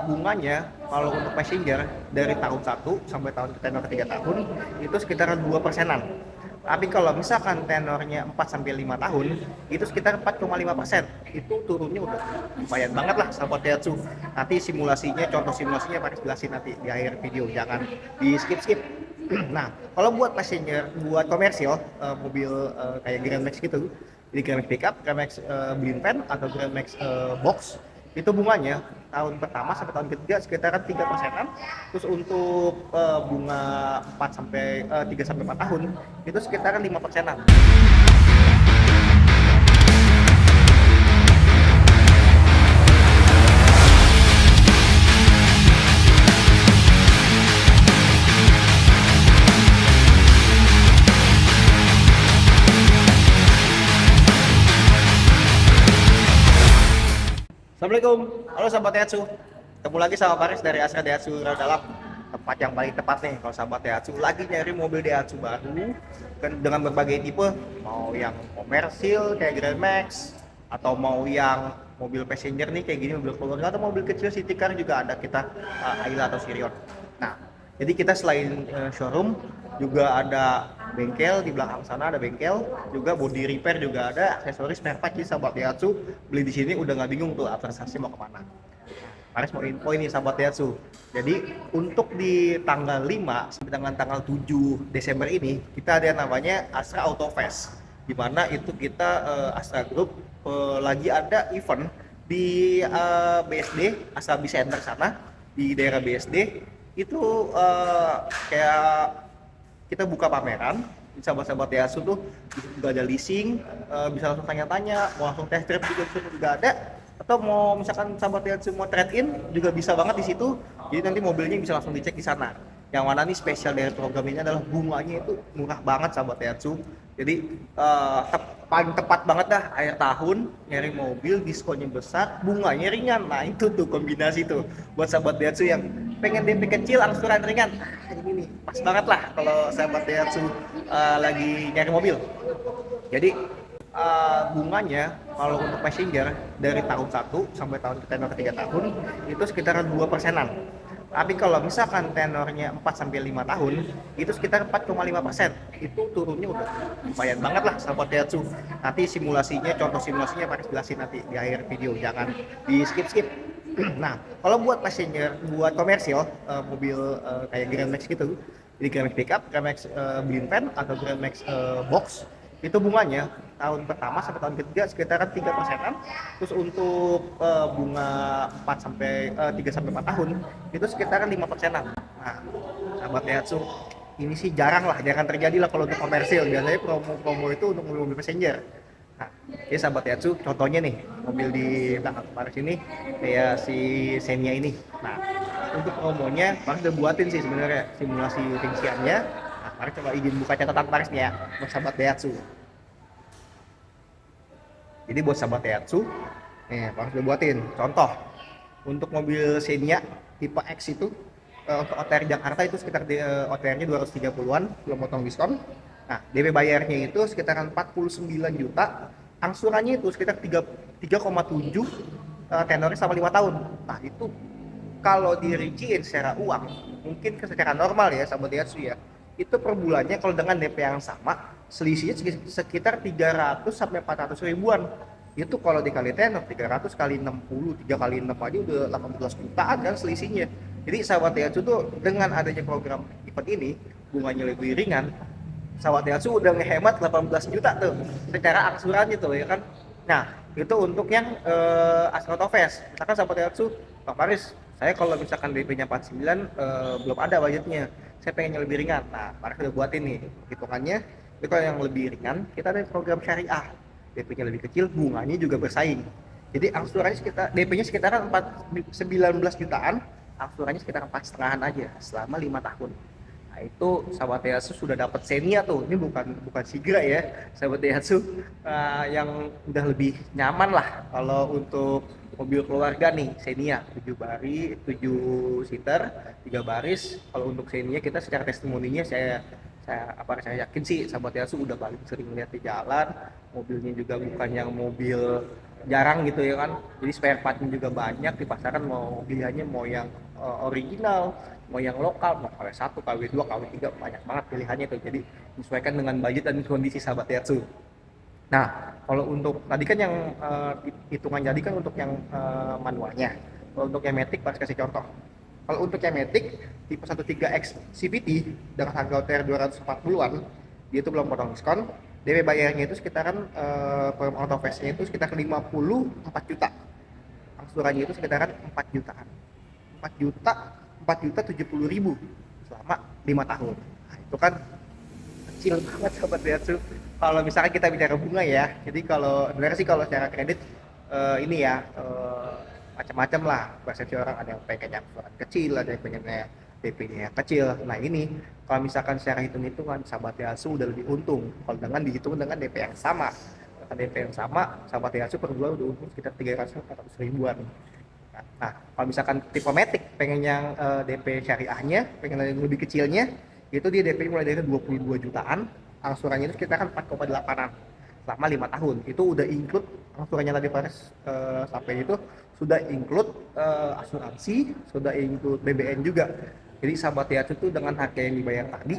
Bunganya kalau untuk passenger dari tahun 1 sampai tenor 3 tahun itu sekitar 2%-an. Tapi kalau misalkan tenornya 4 sampai 5 tahun itu sekitar 4,5%. Itu turunnya udah lumayan banget lah sahabat Daihatsu. Nanti simulasinya, contoh simulasinya Paris jelasin nanti di akhir video, jangan di skip-skip. Nah, kalau buat passenger, buat komersial, mobil kayak Grand Max gitu, jadi Grand Max pickup, Grand Max blind van atau Grand Max box, itu bunganya tahun pertama sampai tahun ketiga sekitaran 3%-an. Terus untuk bunga 3 sampai 4 tahun itu sekitaran 5%-an. Assalamualaikum, halo sahabat Daihatsu. Ketemu lagi sama Paris dari Astra Daihatsu Dalam. Tempat yang paling tepat nih kalau sahabat Daihatsu lagi nyari mobil Daihatsu baru kan dengan berbagai tipe, mau yang komersil kayak Grand Max atau mau yang mobil passenger nih kayak gini, mobil keluarga atau mobil kecil city car juga ada kita, Ayla atau Sirion. Nah, jadi kita selain showroom juga ada bengkel, di belakang sana ada bengkel, juga body repair juga ada, aksesoris spare part. Jadi sahabat Daihatsu beli di sini udah nggak bingung tuh investasi mau kemana. Paris mau info ini sahabat Daihatsu. Jadi untuk di tanggal 5 sampai dengan tanggal 7 Desember ini kita ada yang namanya Astra Auto Fest, di mana itu kita Astra Group lagi ada event di BSD Astra B Center sana, di daerah BSD itu kayak kita buka pameran. Sahabat-sahabat Daihatsu tuh juga ada leasing, bisa langsung tanya-tanya, mau langsung test drive juga ada, atau mau misalkan sahabat Daihatsu mau trade in juga bisa banget di situ. Jadi nanti mobilnya bisa langsung dicek di sana. Yang mana nih spesial dari program ini adalah bunganya itu murah banget sahabat Daihatsu. Jadi paling tepat banget dah akhir tahun nyari mobil diskonnya besar, bunganya ringan. Nah itu tuh kombinasi tuh buat sahabat Daihatsu yang pengen DP kecil, angsuran ringan. Ini nih pas banget lah kalau sahabat Daihatsu lagi nyari mobil. Jadi bunganya kalau untuk passenger dari tahun 1 sampai tenor 3 tahun itu sekitar 2%-an. Tapi kalau misalkan tenornya 4 sampai 5 tahun itu sekitar 4,5%. Itu turunnya udah lumayan banget lah sahabat Daihatsu. Nanti simulasinya, contoh simulasinya Paris jelasin nanti di akhir video, jangan di skip-skip. Nah, kalau buat passenger, buat komersial, mobil kayak Grand Max gitu, jadi Grand Max pickup, Grand Max blind van atau Grand Max box, itu bunganya tahun pertama sampai tahun ketiga sekitaran 3%-an. Terus untuk bunga 3 sampai 4 tahun itu sekitaran 5%-an. Nah, sahabat Daihatsu, ini sih jarang terjadi lah kalau untuk komersil. Biasanya promo-promo itu untuk mobil passenger. Nah, ini sahabat Daihatsu, contohnya nih mobil di belakang Paris ini kayak si Xenia ini. Nah, untuk promonya Paris udah buatin sih sebenarnya simulasi rinciannya. Nah, Paris coba izin buka catatan Paris nih ya buat sahabat Daihatsu. Jadi buat sahabat Daihatsu, nih Paris udah buatin contoh untuk mobil Xenia tipe X itu, untuk OTR Jakarta itu sekitar OTR-nya 230-an belum potong diskon. Nah, DP bayarnya itu sekitar 49 juta, angsurannya itu sekitar 3,7, tenornya sama 5 tahun. Nah, itu kalau dirinciin secara uang, mungkin secara normal ya sahabat Daihatsu ya, itu per bulannya kalau dengan DP yang sama, selisihnya sekitar 300 sampai 400 ribuan. Itu kalau dikali tenor 300 kali 60, 3 kali 6 aja udah 18 jutaan kan selisihnya. Jadi sahabat Daihatsu tuh dengan adanya program event ini, bunganya lebih ringan, sahabat Daihatsu udah ngehemat 18 juta tuh secara angsurannya tuh ya kan. Nah, itu untuk yang Astra Auto Fest. Misalkan sahabat Daihatsu, Bang Paris, saya kalau misalkan DP-nya 49 belum ada budgetnya, saya pengen yang lebih ringan. Nah, Paris udah buatin nih hitungannya. Tapi kalau yang lebih ringan, kita ada program syariah, DP-nya lebih kecil, bunganya juga bersaing. Jadi angsurannya sekitar DP-nya sekitar 19 jutaan, angsurannya sekitar 4,5-an aja selama 5 tahun. Nah, itu sahabat Daihatsu sudah dapat Xenia tuh. Ini bukan Sigra ya, sahabat Daihatsu, yang udah lebih nyaman lah kalau untuk mobil keluarga nih. Xenia 7 baris, 7 seater, 3 baris. Kalau untuk Xenia kita secara testimoninya saya yakin sih sahabat Daihatsu udah paling sering lihat di jalan. Mobilnya juga bukan yang mobil jarang gitu ya kan, jadi spare partnya juga banyak di pasaran, mau pilihannya mau yang original, mau yang lokal, mau KW1, KW2, KW3, banyak banget pilihannya tuh, jadi menyesuaikan dengan budget dan kondisi sahabat Daihatsu. Nah, kalau untuk tadi kan yang hitungan jadi kan untuk yang manualnya. Kalau untuk yang Matic, pas kasih contoh. Kalau untuk yang Matic tipe 13X CVT dengan harga OTR 240-an, dia itu belum potong diskon. DP bayarnya itu sekitaran per auto face-nya itu sekitar 54 juta. Angsurannya itu sekitaran 4 jutaan. 4 juta, 4 juta 70 ribu selama 5 tahun. Nah, itu kan kecil banget sahabat Daihatsu. Kalau misalkan kita bicara bunga ya, jadi kalau sebenarnya sih kalau secara kredit ini ya macam-macam lah persepsi orang, ada yang pengen yang ukuran kecil, ada yang pengen DP-nya yang kecil. Nah ini kalau misalkan secara hitung-hitungan sahabat Daihatsu udah lebih untung kalau dengan dihitung dengan DP yang sama. Dengan DP yang sama, sahabat Daihatsu per bulan udah untung sekitar 300-400 ribuan. Nah, kalau misalkan tipe Matic pengen yang DP syariahnya, pengen yang lebih kecilnya, itu dia DP mulai dari 22 jutaan, angsurannya itu sekitar 4,8an selama 5 tahun. Itu udah include angsurannya tadi Faris sampai itu sudah include asuransi, sudah include BBN juga. Jadi sahabat Daihatsu itu dengan harga yang dibayar tadi,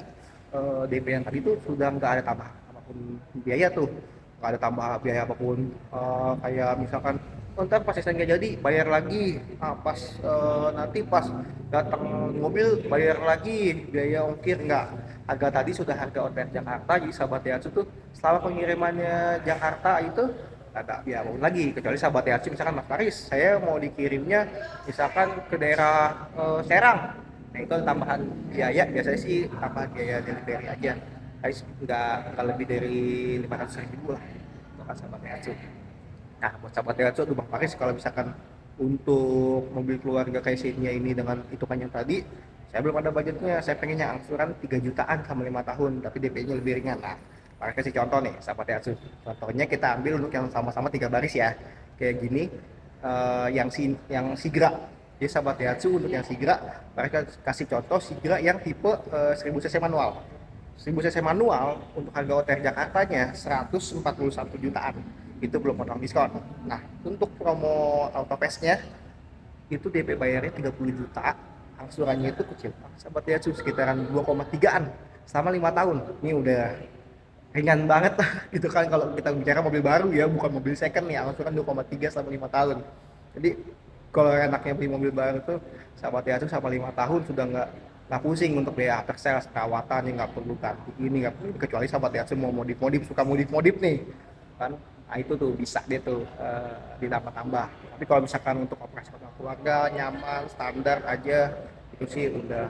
DP yang tadi itu sudah nggak ada tambah apapun biaya tuh, nggak ada tambah biaya apapun, kayak misalkan ntar pas SN nggak jadi bayar lagi, pas nanti pas datang mobil bayar lagi biaya ongkir, nggak. Harga tadi sudah harga OTR Jakarta, jadi sahabat Daihatsu tuh selama pengirimannya Jakarta itu nggak ada biaya apapun lagi, kecuali sahabat Daihatsu misalkan Mas Faris saya mau dikirimnya misalkan ke daerah Serang, nah itu tambahan biaya, biasanya sih tambahan biaya delivery aja, tapi nggak lebih dari 500 ribu lah untuk sahabat Daihatsu. Nah, buat sahabat Daihatsu tuh Bang Faris, kalau misalkan untuk mobil keluarga kayak Xenia ini dengan hitungan yang tadi, saya belum ada budgetnya, saya pengennya angsuran 3 jutaan sama 5 tahun, tapi DP-nya lebih ringan. Nah, Faris kasih contoh nih, sahabat Daihatsu. Contohnya kita ambil untuk yang sama-sama 3 baris ya, kayak gini, yang Sigra. Jadi sahabat Daihatsu untuk yang Sigra, Faris kasih contoh Sigra yang tipe 1000 cc manual. 1000 cc manual untuk harga OTR Jakartanya 141 jutaan, itu belum potong diskon. Nah, untuk promo autopass-nya itu DP bayarnya 30 juta, angsurannya itu kecil. Sahabat Daihatsu sekitaran 2,3an selama 5 tahun. Ini udah ringan banget gitu kan, kalau kita bicara mobil baru ya, bukan mobil second nih, angsuran 2,3 selama 5 tahun. Jadi kalau enaknya beli mobil baru tuh sahabat Daihatsu sama 5 tahun sudah nggak pusing untuk biaya after sales, perawatan yang nggak perlu ganti ini, nggak perlu, kecuali sahabat Daihatsu mau modif-modif, suka modif-modif nih kan. Nah itu tuh bisa dia tuh ditambah-tambah. Tapi kalau misalkan untuk operasi keluarga nyaman standar aja, itu sih udah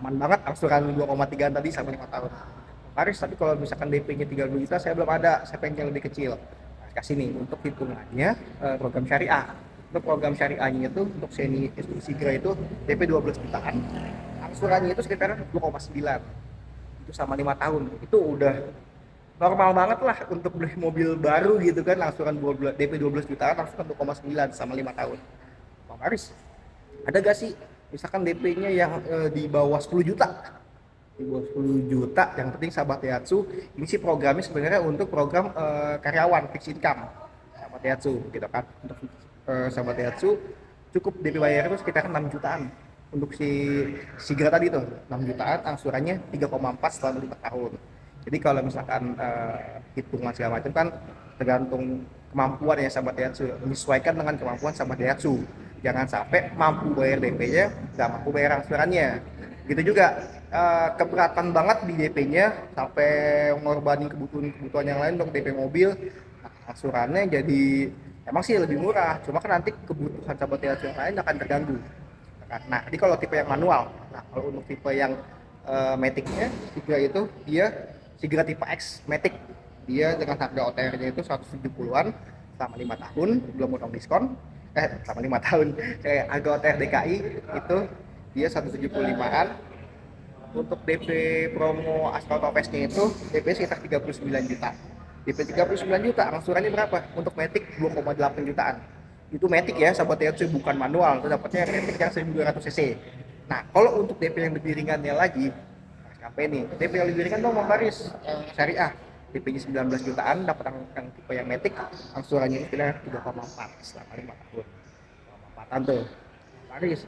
aman banget angsuran 2,3 tadi sampai 5 tahun. Paris, tapi kalau misalkan DP-nya 30 juta saya belum ada, saya pengen yang lebih kecil. Nah, kasih nih untuk hitungannya program syariah. Untuk program syariahnya itu untuk Seni Sigra itu DP 12 jutaan. Angsurannya itu sekitar 2,9. Itu sama 5 tahun. Itu udah normal banget lah untuk beli mobil baru gitu kan, angsuran DP 12 jutaan, angsuran 2,9 sama 5 tahun. Bang Aris, ada gak sih misalkan DP-nya yang di bawah 10 juta? Di bawah 10 juta, yang penting sahabat Daihatsu, ini sih programnya sebenarnya untuk program karyawan fixed income sahabat Daihatsu gitu kan. Untuk sahabat Daihatsu cukup DP bayar itu sekitar 6 jutaan. Untuk si Sigra tadi tuh 6 jutaan, angsurannya 3,4 selama 5 tahun. Jadi kalau misalkan hitungan segala macam kan tergantung kemampuan ya sahabat Daihatsu, menyesuaikan dengan kemampuan sahabat Daihatsu. Jangan sampai mampu bayar DP-nya, nggak mampu bayar angsurannya. Gitu juga keberatan banget di DP-nya sampai mengorbankan kebutuhan yang lain untuk DP mobil. Nah, angsurannya jadi emang sih lebih murah, cuma kan nanti kebutuhan sahabat Daihatsu yang lain akan terganggu. Nah, jadi kalau tipe yang manual, nah kalau untuk tipe yang Matic-nya Sigra itu dia Sigra tipe X Matic, dia dengan harga OTR-nya itu 170-an selama 5 tahun belum potong diskon, selama 5 tahun harga OTR DKI itu dia 175-an. Untuk DP promo Asphalt Autopass-nya itu DP sekitar 39 juta. DP 39 juta, angsurannya berapa? Untuk Matic 2,8 jutaan. Itu Matic ya sahabat Daihatsu, bukan manual, itu dapatnya Matic yang 1200 cc. Nah, kalau untuk DP yang lebih ringannya lagi, sampai nih DP yang lebih ringan dong Bang Baris, syariah. DP-nya 19 jutaan, dapat yang tipe yang Matic, angsurannya itu sekitar 3,4 selama 5 tahun. 3,4an tuh. Paris,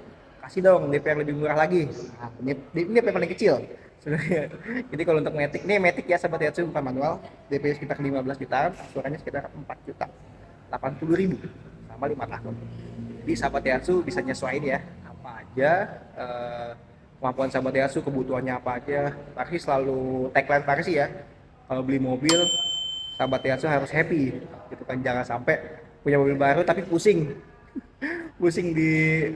kasih dong DP yang lebih murah lagi. Nah, ini DP paling kecil sebenarnya. Jadi kalau untuk Matic, ini Matic ya sahabat Daihatsu bukan manual, DP sekitar 15 jutaan, angsurannya sekitar 4 juta 80 ribu sama 5 tahun. Jadi sahabat Daihatsu bisa nyesuaiin ya apa aja kemampuan sahabat Daihatsu, kebutuhannya apa aja. Paris selalu tagline Paris ya, kalau beli mobil sahabat Daihatsu harus happy gitu kan, jangan sampai punya mobil baru tapi pusing pusing di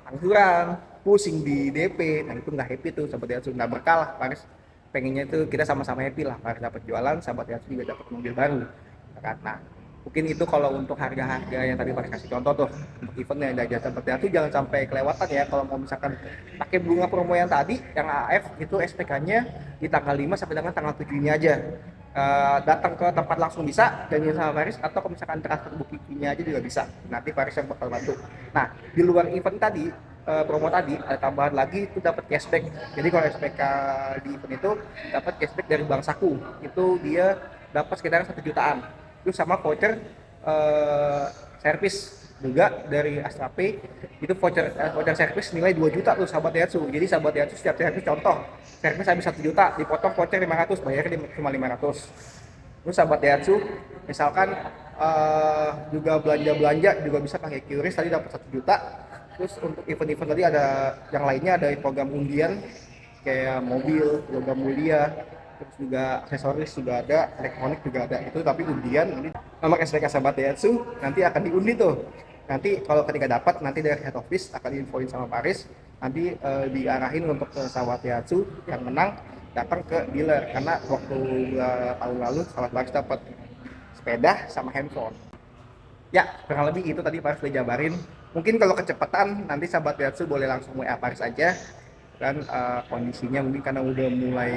angsuran, pusing di DP. Nah itu nggak happy tuh sahabat Daihatsu, nggak berkah lah. Paris pengennya itu kita sama-sama happy lah, Paris dapat jualan, sahabat Daihatsu juga dapat mobil baru karena mungkin itu kalau untuk harga-harga yang tadi Paris kasih contoh tuh untuk event yang ada sahabat Daihatsu jangan sampai kelewatan ya. Kalau mau misalkan pakai bunga promo yang tadi yang AF itu SPK-nya di tanggal 5 sampai dengan tanggal 7 ini aja. Datang ke tempat langsung bisa janjian sama Paris, atau kalau misalkan transfer booking-nya aja juga bisa, nanti Paris yang bakal bantu. Nah di luar event tadi promo tadi ada tambahan lagi itu dapat cashback. Jadi kalau SPK di event itu dapat cashback dari Bank Saku, itu dia dapat sekitar 1 jutaan. Itu sama voucher servis juga dari Astra Pay, itu voucher servis nilai 2 juta tuh sahabat Daihatsu. Jadi sahabat Daihatsu setiap servis, contoh servis habis 1 juta dipotong voucher 500, bayarnya cuma 500. Terus sahabat Daihatsu misalkan juga belanja juga bisa pakai QRIS, tadi dapat 1 juta. Terus untuk event-event tadi ada yang lainnya, ada program undian kayak mobil, logam mulia, terus juga aksesoris juga ada, elektronik juga ada. Itu tapi undian ini nomor SPK sahabat Daihatsu nanti akan diundi tuh. Nanti kalau ketika dapat, nanti dari head office akan diinfoin sama Paris, nanti diarahin untuk ke sahabat Daihatsu yang menang datang ke dealer. Karena waktu tahun lalu sahabat Paris dapat sepeda sama handphone. Ya, kurang lebih itu tadi Paris udah jabarin. Mungkin kalau kecepatan nanti sahabat Daihatsu boleh langsung WA Paris aja. Kan kondisinya mungkin karena udah mulai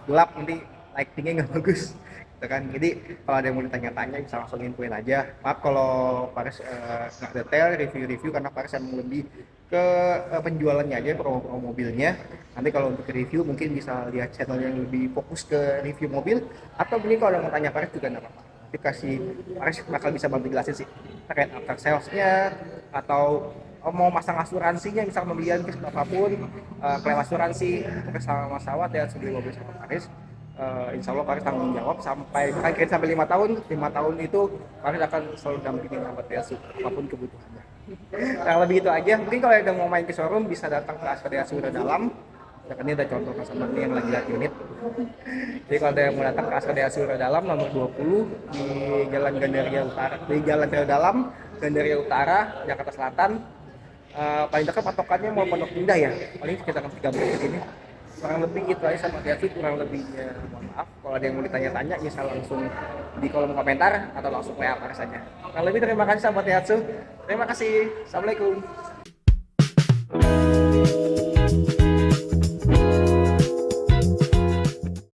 gelap, nanti lightingnya nggak bagus gitu kan. Jadi kalau ada yang mau ditanya-tanya bisa langsung infoin aja. Maaf kalau Paris nggak detail review karena Paris emang lebih ke penjualannya aja, promo mobilnya. Nanti kalau untuk review mungkin bisa lihat channel yang lebih fokus ke review mobil, atau mungkin kalau ada yang mau tanya Paris juga nggak apa-apa, kasih Paris bakal bisa bantu jelasin sih terkait after salesnya, atau mau masang asuransinya, misal pembelian kes apapun, klaim asuransi untuk sama sawat ya sebelum mobil sama Paris. Insya Allah Paris tanggung jawab sampai 5 tahun. 5 tahun itu Paris akan selalu dampingin sahabat Daihatsu apapun kebutuhannya. Nah lebih itu aja. Mungkin kalau ada mau main ke showroom bisa datang ke Astra Daihatsu Udah Dalam. Ya, ini ada contoh customer nih yang lagi lihat unit. Jadi kalau ada yang mau datang ke Astra Daihatsu Udah Dalam nomor 20 di Jalan Gandaria Utara, di Jalan Udah Dalam, Gandaria Utara, Jakarta Selatan. Paling dekat patokannya mau Pondok Indah ya, paling sekitar 3 menit ke sini. Kurang lebih itu aja sama Daihatsu, kurang lebihnya mohon maaf. Kalau ada yang mau ditanya-tanya bisa langsung di kolom komentar atau langsung WA Paris saja. Kurang lebih terima kasih sahabat Daihatsu. Terima kasih. Assalamualaikum.